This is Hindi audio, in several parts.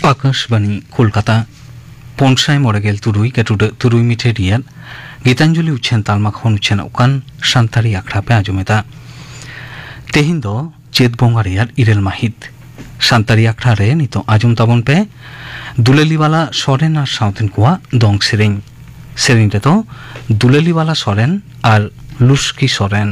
आकाशवाणी कोलकाता पौनसाय मरेगेल तुरुई गेटुड तुरुई मिठे रियाल गीतांजलि उच्छेन तालमा खन उच्छेन उकान शांतारी आखड़ा पे आजमेता तेहिन दो चेत बोंगा रियाल इरेल माहित शांतारी आखड़ा रे नितो आजम ताबन पे दुलेली वाला सोरेन और साउथिन कुआ दोंग सेरेंग सेरेंग रे तो दुलेली वाला सोरेन और लुस्की सोरेन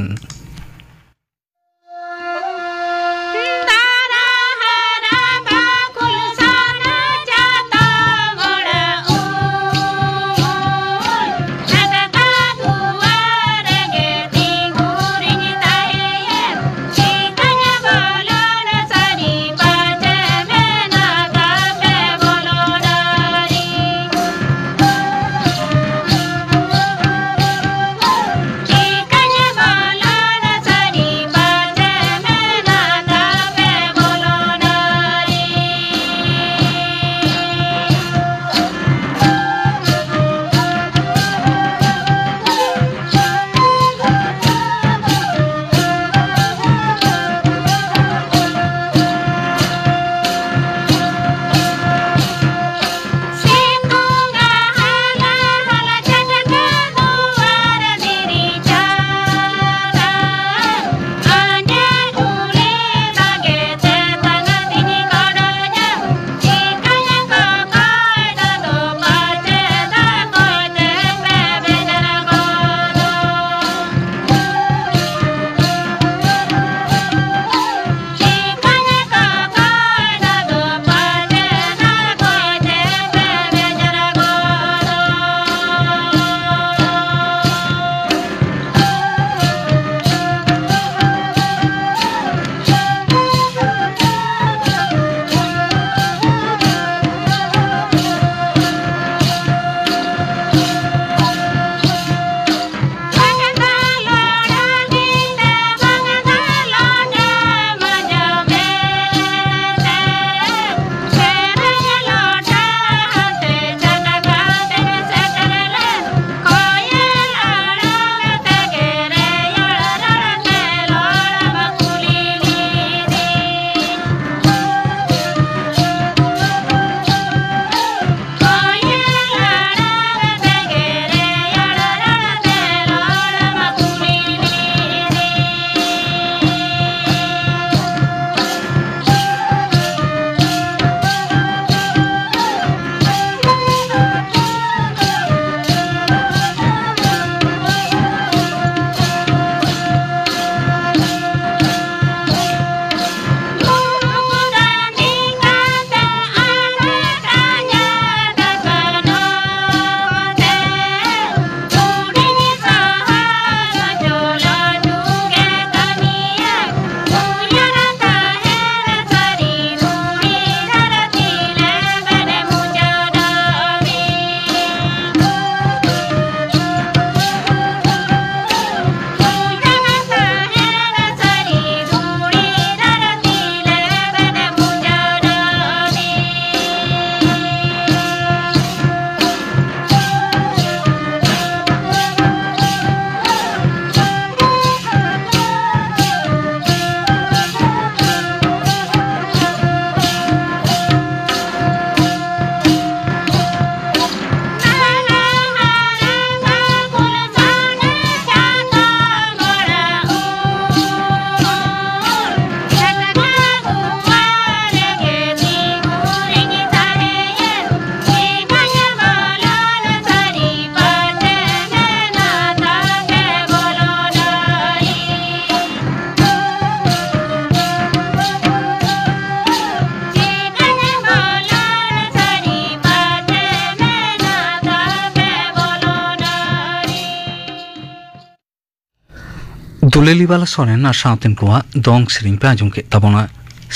दुलेली वाला सोरेन और साउथिन कुआ दोंग सेरिंग पे आजम के तबोना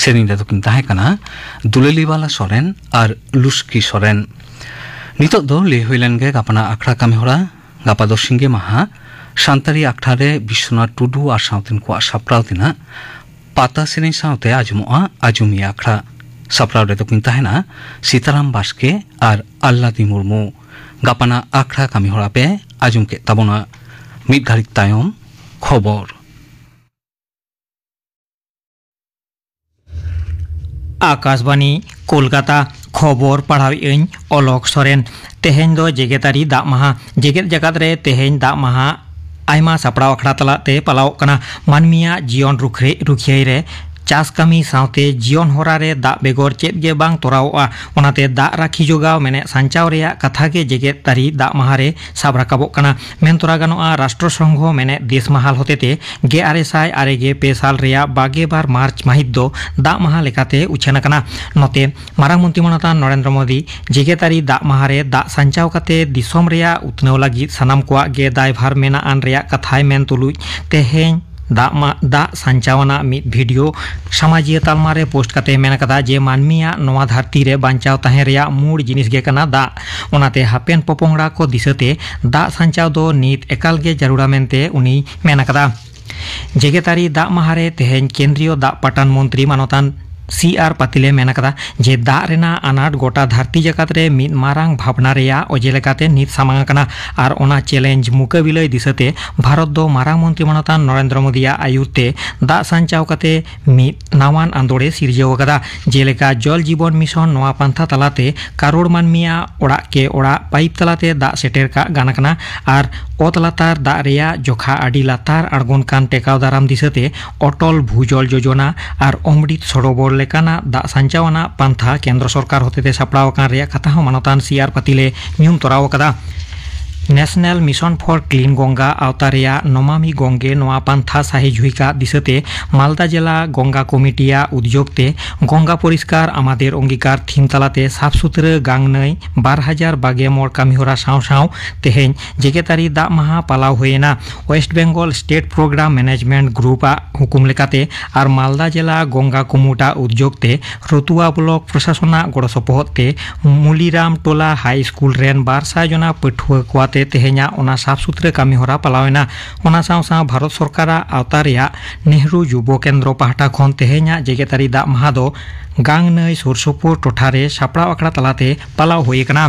सेरिंग रे तो किंता है कना दुलेली वाला सोरेन और लुस्की सोरेन नितो दो ले हुइलेन गे गापना आखड़ा कामे होरा गापा दो सिंगे महा शांतारी आखड़ा रे विश्वनाथ टुडू और साउथिन कुआ साप्राव दिना पाता सेरिंग साउथे आजमुआ आजुमी आखड़ा साप्राव रे तो किंता है ना सीताराम बास्के और आल्लादी मुर्मू गापना आखड़ा कामे होरा पे आजुम के तबोना मिट घारिक तायम खबर आकाशवाणी कोलकाता खबर पढ़ाई अलक सोरेन तेहें दो जेगेतारी दाग महा जेगेत जगत रे तेहें दाग महा आयमा सापड़ाव अखड़ा तलाते पलाव कना मानमिया जीवन रुखियाई रे चास कमी साउते जीवन होरा रे दाग बेगर चेत गे बांग तोरावआ ओनाते दाग राखी जोगाव मेने सांचाव रेया कथा गे जेगेत तारी दाग महा रे साब राकाबोग कना मेन तोरा गानोआ राष्ट्रसंघ मेने देश महाल होतेते गे आरेसाय आरेगे पे साल रेया 22 मार्च माहित दो दाग महा लेकाते उछान कना नोते मारांग मंत्री मनता नरेंद्र मोदी जेगेतारी दाग महा रे दाग सांचाव काते दिसोम रेया उतनव लागिद सानाम कोआ गे दायभार मेना आन रेया कथाय मेन तुलुज तेहें दाग संचावना मिद वीडियो सामाजिक तालमा रे पोस्ट करते मेन कदा जे मानमिया नवा धरती रे बांचाव तहे रेया मूड जिनिस गे कना दाग ओनाते हापेन पपोंगड़ा को दिसते दाग संचाव दो नीत एकाल गे जरूरा मेनते उनी मेन कदा जेगेतारी दाग महारे तेहें केंद्रीय दाग पटान मंत्री मानतान CR पातिले मेन कदा जे दाग रेना अनाट गोटा धरती जगत रे मिद मारांग भावना रेया ओजे लेकाते नित सामांग कना आर ओना चैलेंज मुकाबिला दिसते भारत दो मारांग मंत्री मनतान नरेंद्र मोदिया आयुरते दाग संचाव काते मिद नावान आंदोड़े सिरजेव कदा जेलेका जल जीवन मिशन नवा पांथा तलाते करोड़ मानमिया ओड़ा के ओड़ा पाइप तलाते दाग सेटेर का गाना कना आर ओत लातार दाग रेया जोखा आडी लातार आड़गोन कान टेकाव दाराम दिसते अटल भूजल योजना आर अमृत सरोवर लेकाना दाग संचावना पांथा केंद्र सरकार होते सापड़ाव कान रेया कथा हो मानतान CR पातिले न्यूम तोराव कदा national mission for clean Ganga आवतारिया नमामि गंगे नवा पांथा साहिज हुईका दिसते मालदा जिला गंगा कमिटिया उद्योगते गंगा परिष्कार आमादेर अंगीकार थीम तलाते साफ सुथरा गांगनई 2022 कामिहोरा साव साव तेहें जेगेतारी दाग महा पालाव होयेना West Bengal state program management ग्रुपा हुकुम लेकाते आर मालदा जिला गंगा कुमुटा उद्योगते रतुआ ब्लॉक प्रशासना गड़ सपोहते मुलीराम टोला हाई स्कूल रेन 200 जना पठुआ कोआते तेहेंया ओना साफ सुथरा कामिहोरा पालावेना ओना साव साव भारत सरकारा आवतारिया नेहरू युवा केंद्र पाहटा खन तेहेंया जेगेतारी दाग महा दो गांगनई सुरसुपुर टोठारे सापड़ाव आखड़ा तलाते पालाव होय कना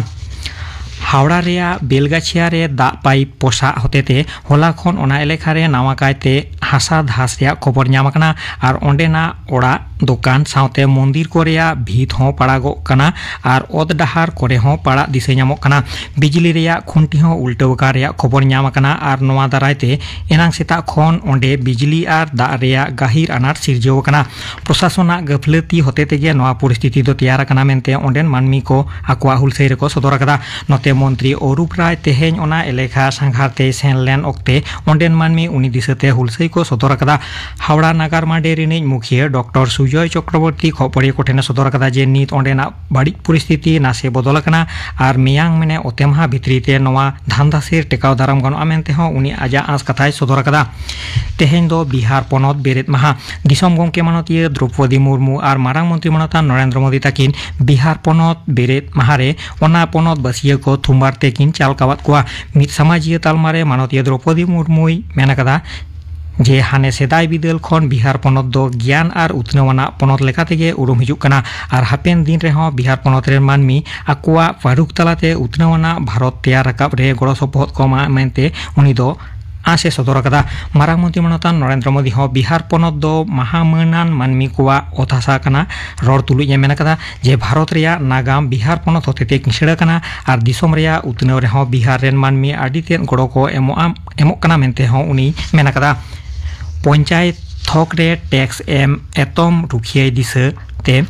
हावड़ा रेया बेलगाछिया रे दाग पाइप पोसा होतेते होला खन ओना एलेखा रे नावा कायते हासा धास रेया खबर न्यामकना आर ओंडेना ओड़ा दुकान साउते मंदिर को रेया भीत हो पड़ागो कना आर ओद डहार कोरे हो पड़ा दिसे न्यामोग कना बिजली रेया खुंटी हो उल्टावका रेया खबर न्यामकना आर नवा दारायते एनांग सेता खन ओंडे बिजली आर दाग रेया गाहिर अनाट सिरजेव कना प्रशासना गफलती होतेते गे नवा परिस्थिति दो तैयार कना मेनते ओंडेन मानमी को आकवा हुलसै रेको सदर कदा नोते मंत्री अरूप राय तेहें ओना एलेखा सांघारते सेन लेन ओक्ते ओंडेन मानमी उनी दिसते हुलसै को सदर कदा हावड़ा नागार मांडे रिनिज मुखिया डॉक्टर सुजय चक्रवर्ती खबरिया कोठेने सदर कदा जे नित ओंडेना बाड़ी परिस्थिति नासे बदल कना आर मियांग मेने ओतेमहा भित्रीते नवा धांधासेर टेकाव दाराम गनोआ मेनते हो उनी आजा आस कथाय सदर कदा तेहें दो बिहार पनत बेरेत माहा दिसम गंके मानतीय द्रौपदी मुर्मू आर मारांग मंत्री मनता नरेंद्र मोदी ताकिन बिहार पनत बेरेत माहारे ओना पनत बसिया को थुमबार तेकिन चालकावात कोआ मित सामाजिक तालमारे मानतीय द्रौपदी मुर्मुई मेन कदा जे हाने सेदाय बिदल खन बिहार पनत दो ज्ञान आर उतनवाना पनत लेकातेगे उरुम हिजुग कना आर हापेन दिन रेहो बिहार पनत रे मानमी आकुआ फारूक तलाते उतनवाना भारत तैयार राकाब रे गड़ो सपोहद कमा मेनते उनी दो आसे सदर कदा मारांग मंत्री मनता नरेंद्र मोदी हो बिहार पनत दो महामनान मानमी कोआ ओथासा कना रड़ तुलुज मेन कदा जे भारत रेया नागाम बिहार पनत होतेते किसड़ा कना आर दिसोम रेया उतनव रेहो बिहार रेन मानमी आडितेन गड़ो को एमोग कना मेनते हो उनी मेन कदा पंचायत थक रे टैक्स एतम रुखिया दिसे ते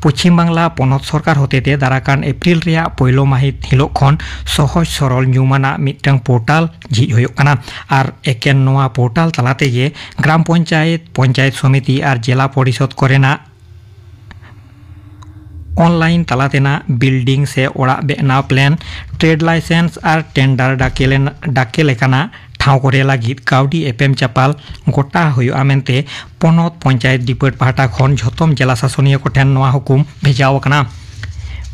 पश्चिम बांगला पनत सरकार होतेते दाराकान एप्रिल रेया पहलो माहित हिलो खन सहज सरल न्यूमाना मिटंग पोर्टाल झिज होयो कना आर एकेन नोआ पोर्टाल तलाते गे ग्राम पंचायत पंचायत समिति आर जिला परिषद करेना ऑनलाइन तलातेना बिल्डिंग से ओड़ा बेना प्लान ट्रेड लाइसेंस आर टेंडर डाके लेकाना ठाव करे लागिद काउडी एपएम चापाल गोटा होयो मेनते पनत पंचायत डिपार्ट पाहटा खन झतम जिला शासनीय कोठेन नोआ हुकुम भेजाव कना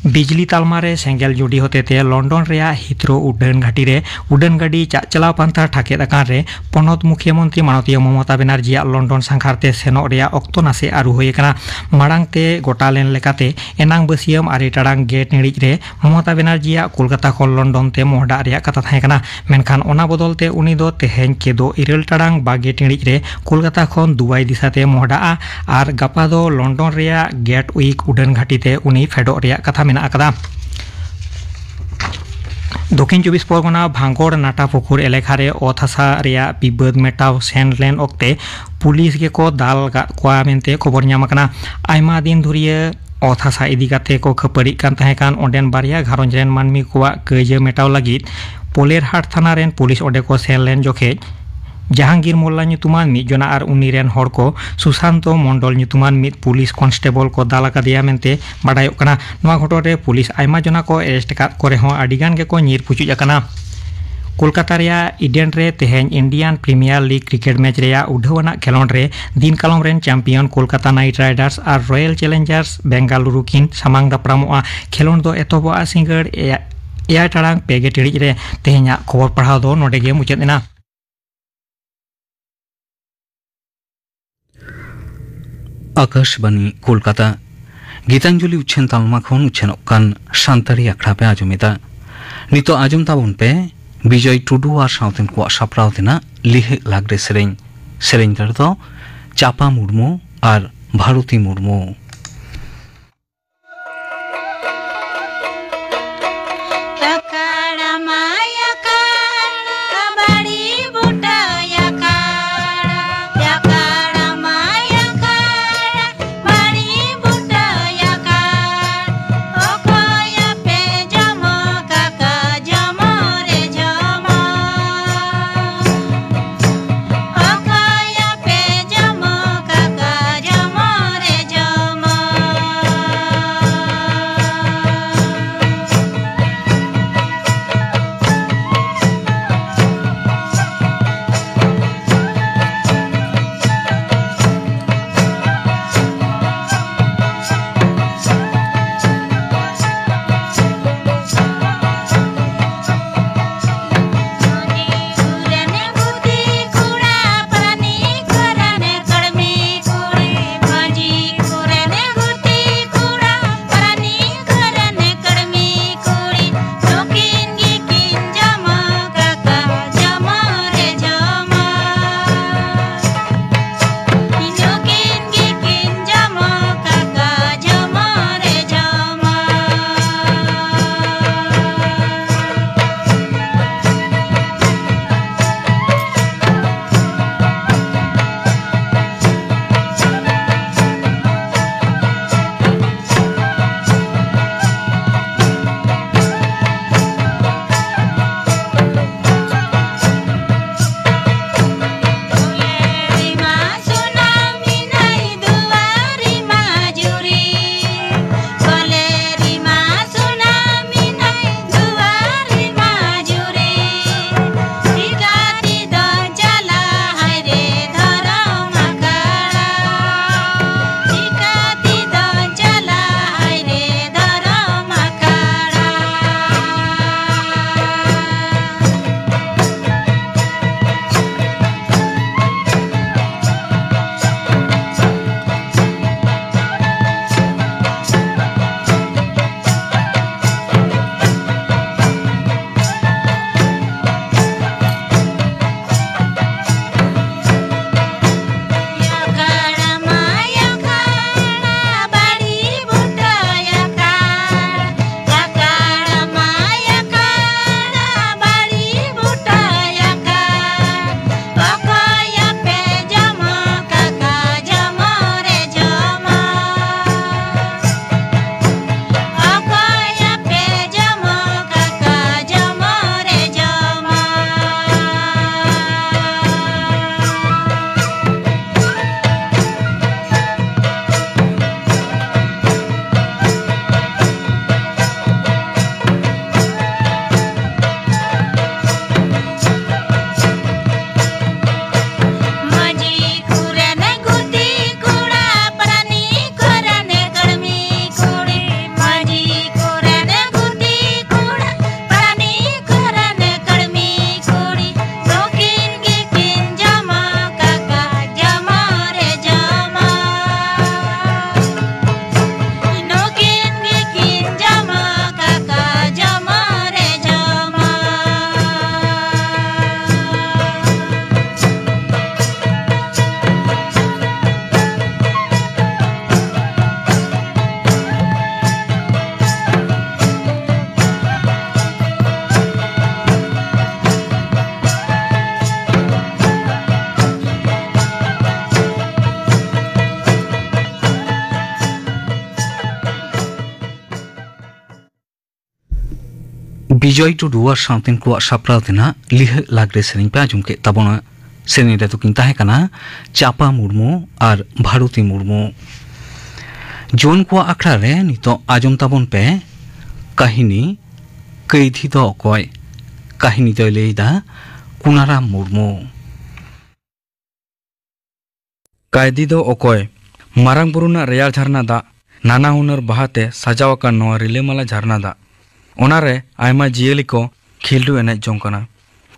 बिजली तालमारे सेंगेल जुड़ी होते लंडन रे हिथ्रो उडान घाटी रे उडान गाड़ी चलाव पांथा ठाके अकान रे पनत मुख्यमंत्री माननीय ममता बनर्जी लंडन सांखारते सेनोग रे अक्तो नासे आरु होय कना माड़ांगते गोटा लेन लेकाते एनांग बसियम आरे टाड़ांग गेट निड़िज रे ममता बनर्जी कोलकाता खन लंडन ते मोहडा रे कथा थाहे कना मेनखान ओना बदलते उनी दो तेहेñ केदो इरल टाड़ांग बागे टिड़िज रे कोलकाता खन दुबई दिशाते मोहडा आर गापा दो लंडन रे गेट उइक उडान घाटी ते उनी फेडो रे कथा मेना आकदा। दक्षिण 24 परगना भांगड़ नाटापुकुर एलेखा रे अत हासा रेया बिबाद मेटाव सेन लेन ओक्ते पुलिस के को दाल कोआ मेनते खबर ᱧᱟᱢ आकना आयमा दिन धुरिया अत हासा इदी काते को खपड़ी कान ताहे कान ओंडेन बारिया घारंज रेन मानमी कोआ कइजा मेटाव लागित पोलेरहाट थाना रेन पुलिस ओडे को सेन लेन जोखे जहांगीर मोल्ला ᱧᱩᱛᱩᱢᱟᱱ ᱢᱤᱫ ᱡᱚᱱᱟ ᱟᱨ ᱩᱱᱤ ᱨᱮᱱ ᱦᱚᱲ ᱠᱚ सुशांतो मंडल ᱧᱩᱛᱩᱢᱟᱱ ᱢᱤᱫ पुलिस कॉन्स्टेबल को दाल आकादेया मेनते बाडायोग कना। नोआ घटना रे पुलिस आयमा जना को अरेस्ट काद को रेहों आडिगान गे को ᱧᱤᱨ पुचुज आकना। कोलकाता रेया इडेन रे तेहेñ Indian Premier League cricket match रेया उढ़ावना खेलोंड रे दिन कालम रेन चैंपियन कोलकाता नाइट राइडर्स और रॉयल चैलेंजर्स बेंगालुरु किन सामांग दापरामोआ खेलोंड दो एतोबा सिंगड़ एया टाड़ांग पेगे टिड़िज रे तेहेñा खबर पढ़ाव दो नोडे गे मुचाद एना। आकाशबाणी कोलकाता गीतांजलि उच्छेन तालमा खन उच्छेनोग कान सानताड़ी आखड़ा पे आजमेदा नितो आजम ताबन पे विजय टुडू और साउथेन को सापड़ाव देना लिहे लागरे सेरेñ दो चापा मुर्मू और Bharti Murmu. Bijoy Tudu ar Santin kuat sapral tina lihat lagre sering pe ajum ke tabona sering itu kinta hai kana Chapa Murmu ar Bharuti Murmu. Jon kuat akhra re nito ajum tabon pe kahini Kaidhi do okoi kahini do leida Kunaram Murmu. Kaidhi do okoi marang buruna reyar jharna da nana hunar bahate sajawakan noa rilemala jharna da onare aima jieli ko khildu enej jong kana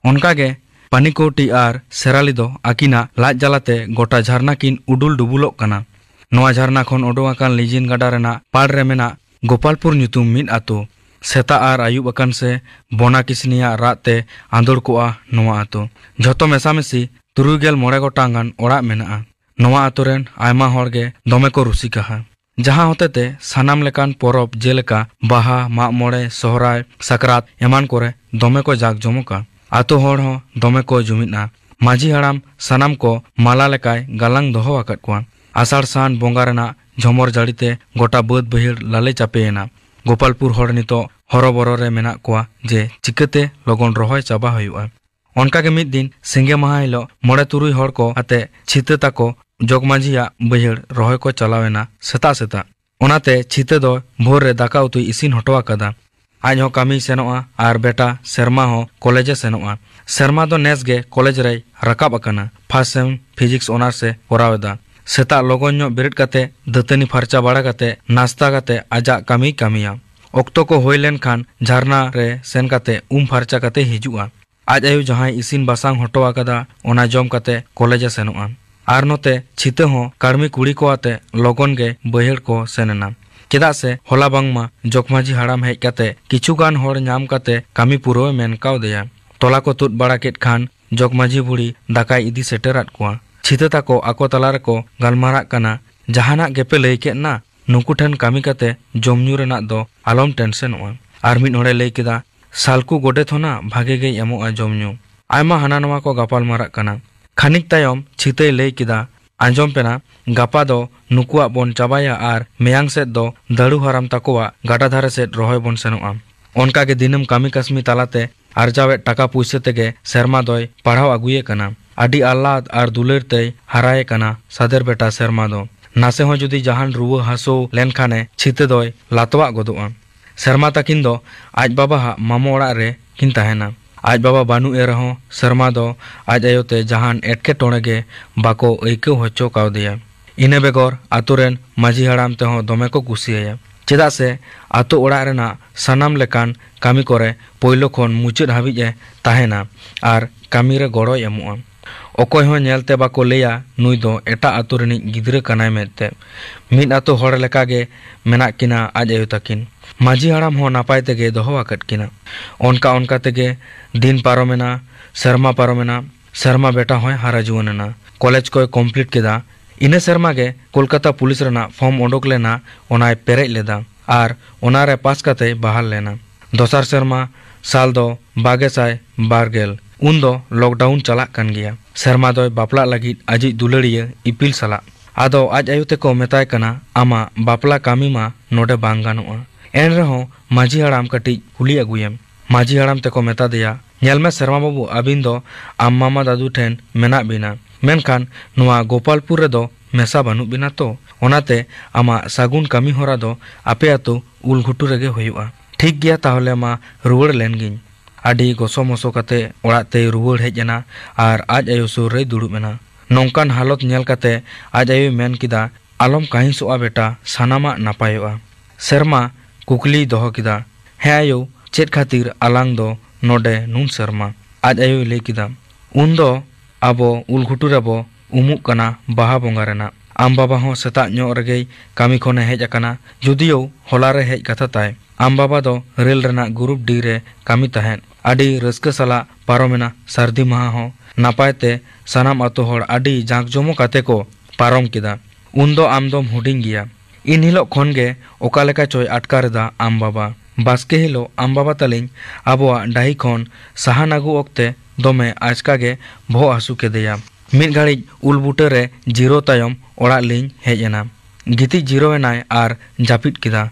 onkage panikoti ar serali do akina laj jalate gota jharna kin udul dubulok kana noa jharna khon odoakan lijin gada rena par re mena Gopalpur nyutum mid atu seta ar ayub akan se bona kisniya rate andor koa noa atu joto mesamesi 39 gotangan orak menaa noa aturen aima horge dome ko rusikaha jaha hotete sanam lekan porob jeleka baha mak more sohrai sakrat eman kore dome ko jak jomoka atu hor ho dome ko jumina maji haram sanam ko mala lekai galang doho akat kwa asar san bonga rena jomor jarite gota baud bahir lale chapeena Gopalpur hor nito horoboro re mena kwa je chikate logon rohoy chaba hoyua onkage mid din singe maha hilo mode turui hor ko ate chita tako jogmajia bahir rohoy ko chalawena seta seta onate chita do bhor re daka utu isin hotowa kada aj ho kami senoa ar beta serma ho college senoa serma do nesge college re rakab akana first sem physics honors se poraweda seta logonyo berit kate datani farcha bada kate nasta kate aja kami kamiya okto ko hoilen khan jharna re sen kate farcha kate hijua aj ayu jahai isin basang hotowa kada ona jom kate college senoa ar note chita ho karmi kuri ko ate logon ge bahir ko senena cheda se hola bangma jokmaji haram hej kate kichu gan hor nyam kate kami puro men kaw deya tola ko tut bada ket khan jokmaji buri dakai idi seterat kwa chita tako ako talar ko galmarak kana jahana gepe lei ket na nuku than kami kate jomnyu renak do alom tension oa ar mid hore lei keda salku gode thona bhage ge emo a jomnyu aima hana nawa ko gapal marak kana khanik tayom chitei lei kida anjom pena gapa do nukuak bon chabaya ar meyang set do daru haram takowa gata dhare set rohoy bon senoa onka ge dinam kami kasmi talate arjawet taka puise tege serma doy parhaw aguye kana adi allad ar duler tei haraye kana sader beta serma do nase ho judi jahan ruwa haso lenkhane chite doy latwa godoa serma takin do aj baba ha mamo orak re kin tahena aj baba banu e raho serma do aj ayote jahan etke tonege bako eike hocho kawdeya ine begor aturen maji haram te ho dome ko kusiya cheda se atu orak rena sanam lekan kami kore poilo khon muchud habij e tahena ar kami re goroy emoa okoy ho nyelte bako leya nui do eta atu reni gidra kanai mette mid atu hor leka ge menak kina aj ayo takin maji haram ho napay tege doho akat kina onka tege din paromena serma beta hoy hara juwanena college koy complete keda ine serma ge kolkata police rena form odok lena onay perej leda ar onare pass kate bahal lena dosar serma sal do bagesai bargel undo lockdown chalak kan gaya serma doy bapla lagit aji dulariya ipil sala ado aj ayute ko metai kana ama bapla kami ma node bang ganoa en reho maji haram kati kuli aguyem maji haram te ko meta deya nyelme serma babu abindo amma dadu ten menak bina menkan noa Gopalpur re do mesa banu bina to onate ama sagun kami hora do ape atu ulghutu rege hoyua ठीक गया ताहले मा रुवड़ लेन गिन आदि गोसो मोसो कते ओड़ा ते रुवड़ हेजना आर आज आयो सुर रे दुड़ुबेना नोंकान हालत नेल कते आज आयो मेन किदा आलम काहिंसोआ बेटा सानामा नापायोआ शर्मा कुकली दोहो किदा हे आयो चेत खातिर आलांग दो नोडे नुन शर्मा आज आयो ले किदा उन दो आबो उलघुटु रेबो उमुक कना बाहा बोंगा रेना आम बाबा हो सेता ᱧᱚᱜ ᱨᱮᱜᱮ ᱠᱟᱹᱢᱤ ᱠᱷᱚᱱᱮ ᱦᱮᱡ ᱟᱠᱟᱱᱟ ᱡᱩᱫᱤᱭᱳ ᱦᱚᱞᱟᱨᱮ ᱦᱮᱡ ᱠᱟᱛᱷᱟ ᱛᱟᱭ ᱟᱢ ᱵᱟᱵᱟ ᱫᱚ ᱨᱮᱞ ᱨᱮᱱᱟᱜ ᱜᱨᱩᱯ ᱰᱤ ᱨᱮ ᱠᱟᱹᱢᱤ ᱛᱟᱦᱮᱸᱫ ᱟᱹᱰᱤ ᱨᱟᱹᱥᱠᱟᱹ ᱥᱟᱞᱟᱜ ᱯᱟᱨᱚᱢᱮᱱᱟ ᱥᱟᱹᱨᱫᱤ ᱢᱟᱦᱟ ᱦᱚᱸ ᱱᱟᱯᱟᱭᱛᱮ ᱥᱟᱱᱟᱢ ᱟᱛᱳ ᱦᱚᱲ ᱟᱹᱰᱤ ᱡᱟᱸᱠ ᱡᱚᱢᱚᱠ ᱠᱟᱛᱮ ᱠᱚ ᱯᱟᱨᱚᱢ ᱠᱮᱫᱟ ᱩᱱᱫᱚ ᱟᱢ ᱫᱚᱢ ᱦᱩᱰᱤᱧ ᱜᱮᱭᱟ ᱤᱱ ᱦᱤᱞᱳᱜ ᱠᱷᱚᱱ ᱜᱮ ᱚᱠᱟ ᱞᱮᱠᱟ ᱪᱚᱭ ᱟᱴᱠᱟᱨᱮᱫᱟ ᱟᱢ ᱵᱟᱵᱟ ᱵᱟᱥᱠᱮ ᱦᱤᱞᱳᱜ ᱟᱢ ᱵᱟᱵᱟ ᱛᱟᱹᱞᱤᱧ ᱟᱵᱚᱣᱟᱜ ᱰᱟᱹᱦᱤ ᱠᱷᱚᱱ ᱥᱟᱦᱟᱱ ᱟᱹᱜᱩ ᱚᱠᱛᱮ ᱫᱚᱢᱮ ᱟᱪᱠᱟ ᱜᱮ ᱵᱚᱦᱚᱜ ᱦᱟᱹᱥᱩ ᱠᱮᱫᱮᱭᱟ ᱢᱤᱫ ᱜᱷᱟᱹᱲᱤᱡ ᱩᱞ ᱵᱩᱴᱟᱹ ᱨᱮ ᱡᱤᱨᱟᱹᱣ ᱛᱟᱭᱚᱢ ᱚᱲᱟᱜ ᱞᱤᱧ ᱦᱮᱡ ᱮᱱᱟ ᱜᱤᱛᱤᱡ ᱡᱤᱨᱟᱹᱣ ᱮᱱᱟᱭ ᱟᱨ ᱡᱟᱹᱯᱤᱫ ᱠᱮᱫᱟ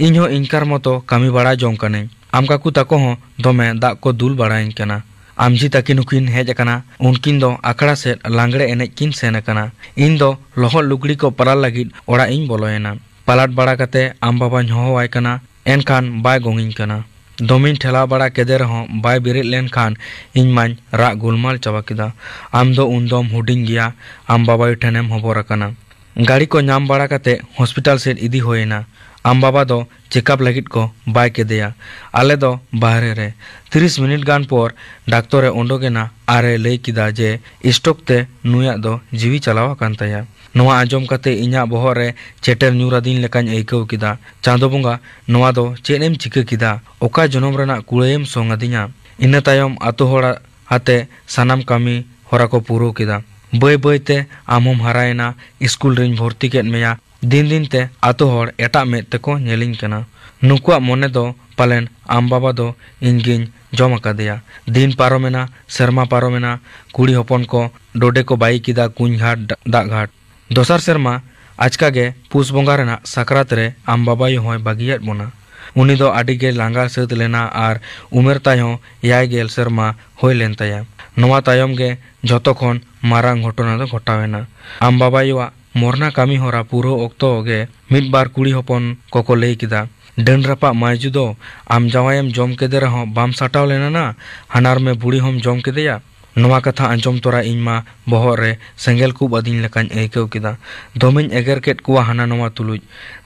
ᱤᱧ ᱦᱚᱸ ᱤᱱᱠᱟᱨ ᱢᱚᱛᱚ ᱠᱟᱹᱢᱤ ᱵᱟᱲᱟ ᱡᱚᱝ ᱠᱟᱹᱱᱟᱹᱧ आम काकू ताको हों दोमे दाग को दुल बाड़ाइन कना। आमजी ताकिन उकिन हेज अकना। उनकिन दो आखड़ा से लांगड़े एनेज किन सेन अकना। इन दो लोहर लुगड़ी को पराल लगिद ओड़ा इन बोलोयना। पालाट बाड़ा कते आम बाबाñ होहोवाय कना। एनखान बाय गोंगिन कना। दोमिन ठेला बाड़ा केदे रहों बाय बिरिद लेनखान इन माñ राग गुलमाल चाबा किदा। आम दो उन दोम हुडिंग गिया। आम बाबायु ठेनेम होबोर अकना। गाड़ी को नाम बाड़ा कते हॉस्पिटल सेट इदी होयना। आम बाबा दो चेकअप लगिद को बाय केदेया। आले दो बाहरे रे 30 मिनिट गान पर डाक्तरे ओंडोगेना आरे लई किदा जे स्ट्रोक ते नुया दो जीवी चलावा कान ताया। नोआ आजम कते इन्या बोहर रे चेटर न्यूरादीन लेकाñ आइकाव किदा। चांदो बोंगा नोआ दो चेनेम चिका किदा ओका जनम रेना कुड़ायम सोंगादिया। इना तायम आतो होड़ा हाते सानाम कामी होरा को पूरो किदा। बय बयते आमोम हरायना स्कूल रेñ भर्ती केद मेया। दिन दिन ते आतो होड़ एटा में तेको नेलिंग कना। नुकुआ मोने दो पालेन आम बाबा दो इनगिन जम अकादेया। दिन पारोमेना सेरमा पारोमेना कुड़ी हपन को डोडे को बाई किदा कुंज घाट दाग घाट। दोसार सेरमा आजका गे पुस बोंगा रेना साकरात रे आम बाबा होय बागियात बोना। उनी दो आडी गे लांगा सेत लेना आर उमेर ताय हो 5 सेरमा होय लेन ताया। नोवा तायम गे जतो खन मारांग घटना दो घटावेना। आम बाबा मोरना कामी होरा पूरो ओक्तो गे मिद बार कुड़ी हपन कोको लई किदा। डन रपा मायजू दो आम जावायम जम केदे रहो बाम साटाव लेना ना हानार में बुड़ी हम जम केदेया। नोवा कथा अंजम तोरा इनमा बहर रे सेंगेल कुब अदिन लेकाñ आइकाव किदा। दोमिन एगर केट कुआ हाना नोवा तुलुज।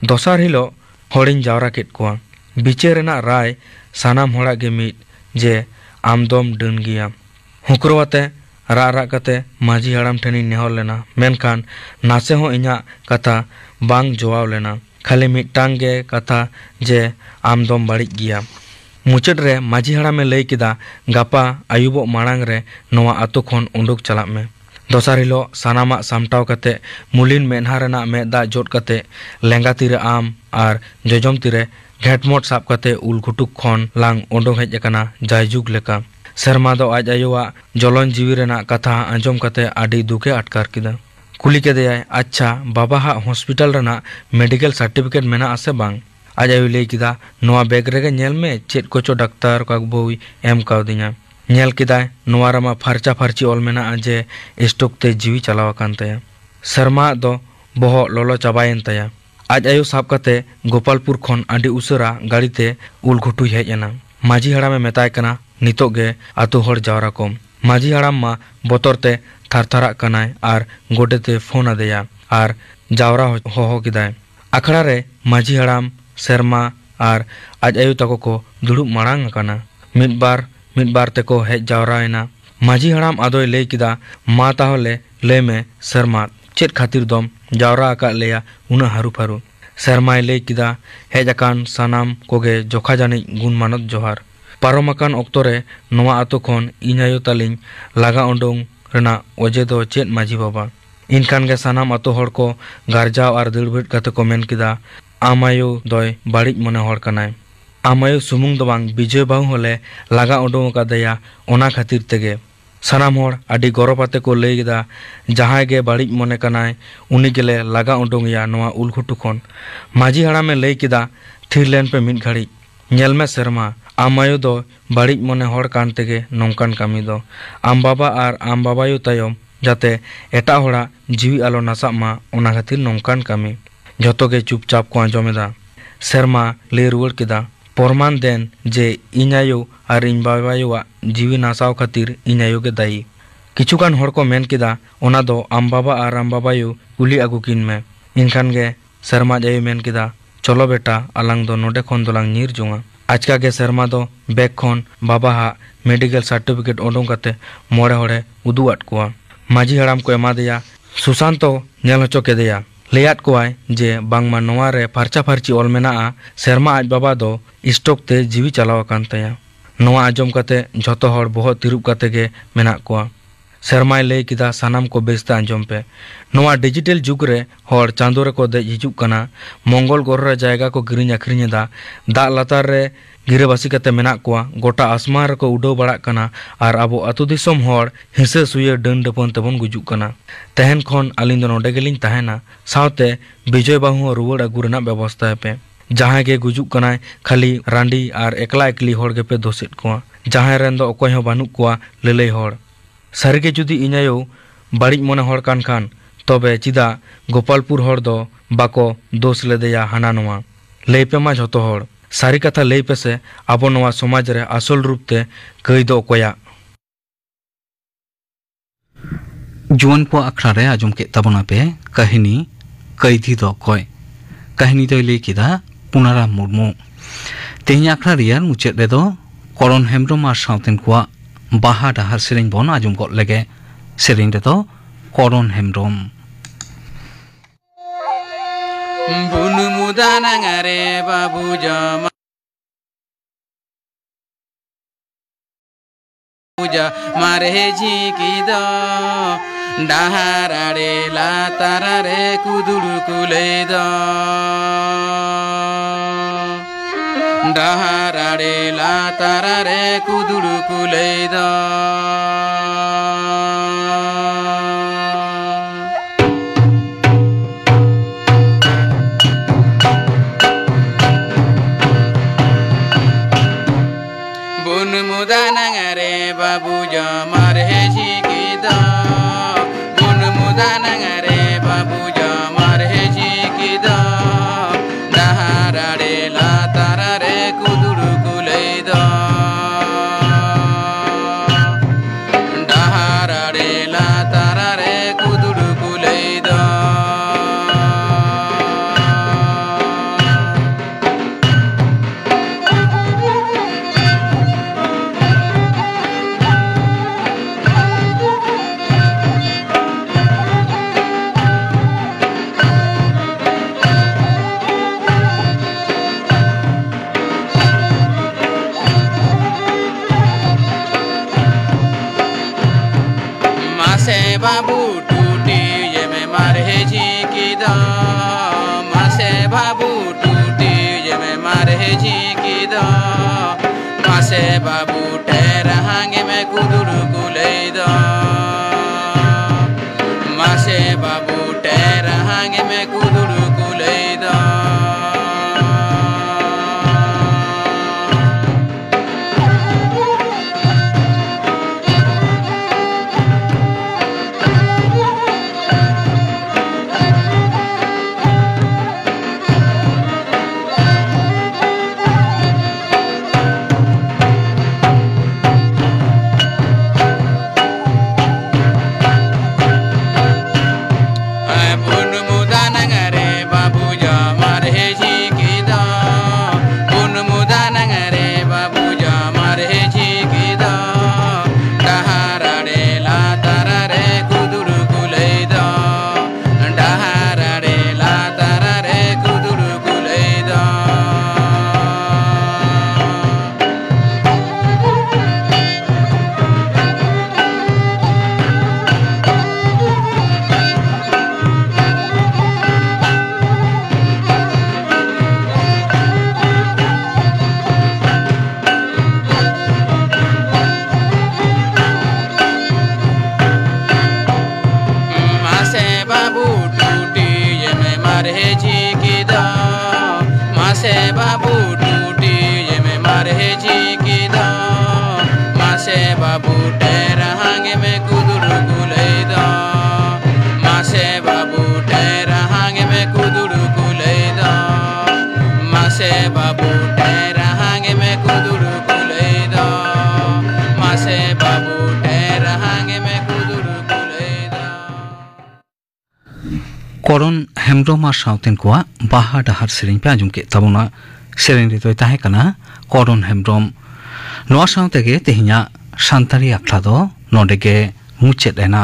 दोसार हिलो होड़िन जावरा केट कुआ। बिचे रेना राय सानाम होड़ा गे मिद जे आम दोम डन गिया। हुकरोवाते राग कते माझी हड़ाम ठेनी नेहर लेना। मेनखान नासे हो इन्या कथा बांग जोआव लेना। खाली मिटांग गे कथा जे आम दोम बाड़िज गिया। मुचेड रे माझी हड़ामे लई किदा गापा आयुबो माड़ांग रे नोवा आतो खन उंडुक चलाक में। दोसार हिलो सानामा सामटाव कते मुलिन मेनहा रेना मेदा जोट कते लेंगा तीरे आम आर जोजम तीरे घेटमोट साब कते उल घुटुक खन लांग उंडुक हेज अकना जायजुग लेका। सेरमा दो आज आयुआ जलन जीवी रेना कथा आंजम कते आडी दुखे अटकार किदा। कुली केदेयाय अच्छा बाबा हा हॉस्पिटल रेना मेडिकल सर्टिफिकेट मेना आसे बांग। आज आयु लई किदा नोआ बैग रेगे नेल में चेत कोचो डाक्तार कागबोई एम कावदिया। नेल किदाय नोआ रमा फारचा फारची ऑल मेना जे स्टोक ते जीवी चलावा कान ताया। सेरमा दो बोहो लोलो चाबायन ताया। आज आयु साब कते गोपालपुर खन आडी उसरा गाड़ी ते उल घुटू हेज एना। माझी हड़ा में मेताय कना नितोग गे आतो हड़ जावरा कोम। माझी हड़ाम मा बोतरते थारथारा कनाय आर गोडेते फोन आदेया आर जावरा होहो किदाय। अखड़ा रे माझी हड़ाम सेरमा आर आज आयु तको को दुड़ुब माड़ांग कना। मिद बार तेको हेज जावरायना। माझी हड़ाम आदोय लई किदा मा ताहले लई में सेरमा चेत खातिर दोम जावरा आका लेया उना हारू फारू। सेरमाय लई किदा हेज अकान सानाम कोगे जोखा जानी गुण मानत जोहार। पारोमाकान ऑक्तो रे नोआ आतो खन इन आयो तालिñ लागा उंडुंग रेना ओजे दो चेत माझी बाबा। इनखान गे सानाम आतो हड़ को गारजाव आर दड़भिट कते को मेन किदा आम आयो दोय बाड़िज मने हड़ कनाय। आम आयो सुमुंग दो बांग विजय बाहु होले लागा उंडुंग कादेया ओना खातिर तेगे। सानाम हड़ आडी गौरवते को लई किदा जहां गे बाड़िज मने कनाय उनी गेले लागा उंडुंगया नोआ उलघुटू खन। माझी हड़ामे लई किदा थिर लेन पे मिद घाड़ी नेल में सेरमा आम आयो दो बाड़िज मने हड़ कान तेगे नोंकान कामी दो। आम बाबा आर आम बाबायु तायम जाते एटा होड़ा जीवी आलो नासाब मा ओना खातिर नोंकान कामी। जतो गे चुपचाप को आंजमेदा। सेरमा लई रुवाड़ किदा प्रमाण देन जे इन आयो आर इन बाबायुआ जीवी नासाव खातिर इन आयो गे दायी। किछुगान हड़ को मेन किदा ओना दो आम बाबा आर आम बाबायु कुली आगु किन में। इनखान गे सेरमा आयु मेन किदा चलो बेटा आलांग दो नोडे खन दोलांग नीर जोंगा। आजका गे सेरमा दो बैग खन बाबा हा मेडिकल सर्टिफिकेट ओडोंग कते मोड़े होड़े उदुआट कुआ। माझी हड़ाम को एमादेया सुशांतो नेल होचो केदेया। लैयात कोआय जे बांगमा नोआ रे फारचा फारची ऑल मेना सेरमा आज बाबा दो स्टोक ते जीवी चलावा कान ताया। नोआ आजम कते झतो हड़ बहुत तिरुप कते गे मेना कोआ। सेरमाय लई किदा सानाम को बेस्ता आंजम पे। नोआ डिजिटल जुग रे हड़ चांदो रे को दे हिजुग कना। मंगल ग्रह रे जायगा को गिरिñ आखरिñेदा। दाग लातार रे गिरेबासी कते मेना कोआ। गोटा आसमान रे को उडाव बाड़ाग कना आर आबो अतु दिसोम हड़ हिंसा सुये डन डपन तेबन गुजुग कना। तेहन खन आलिñ दो नोडे गेलिñ ताहेना सावते विजय बाहु रुवाड़ आगु रेना व्यवस्था पे। जहां के गुजुक कनाय खाली रांडी और एकला एकली होड़ के पे दोसेत को जहां रेन दो अकोय हो बानुक को लेले होड़ सारगे जुदी इनायो बाड़िज मने होड़ कान खान तबे चिदा गोपालपुर होड़ दो बाको दोष लेदेया हाना नोवा लेपे मा झतो होड़ सारी कथा लेपे से आबो नोवा समाज रे असल रूप ते कई दो अकोया जुवन को अखड़ा रे आजम के तबना पे कहानी कैदी दो कोय कहानी दो ले किदा पुनारा मुर्मू तेही अखड़ा रियार मुचेद रे दो करण हेम्ब्रम आर सावतेन को बाहा डाहार सेरें बन आजम गद लेगे सेरें रे दो करण हेम्ब्रम बुनु मुदानांगारे बाबू जमा मारे झिकी दो डाहाराडे लातारारे कुदुरु कुले दो डाहाराडे लातारारे कुदुरु कुले दो मुदानांगारे बाबू जमार है झिकी दो बुन मुदानांगारे बाबू जमार है झिकी दो डाहाराडे लातारारे कुदुरु कुले दो डाहाराडे लातारारे कुदुरु कुले दो बाबू टूटी ये मैं मारे झिकी दो मासे बाबू टूटी ये मैं मारे झिकी दो मासे बाबू टेरहांगे मैं कुदुरु कुले दो मासे बाबू टेरहांगे मैं कुदुरु कुले दो मासे बाबू टूटी ये मैं मारे झिकी दो मासे बाबू टेरहांगे मैं कुदुरु कुले दो मासे बाबू टेरहांगे मैं कुदुरु कुले दो मासे बाबू टेरहांगे मैं कुदुरु कुले दो मासे बाबू टेरहांगे मैं कुदुरु कुले दो करण हेम्ब्रम आर सावतेन को बाहा डाहार सेरें पे आजम के तबना सेरें रे तो ताहे कना करण हेम्ब्रम नोआ सावते गे तेहिया सानतारी आखड़ा दो नोडे गे मुचेद एना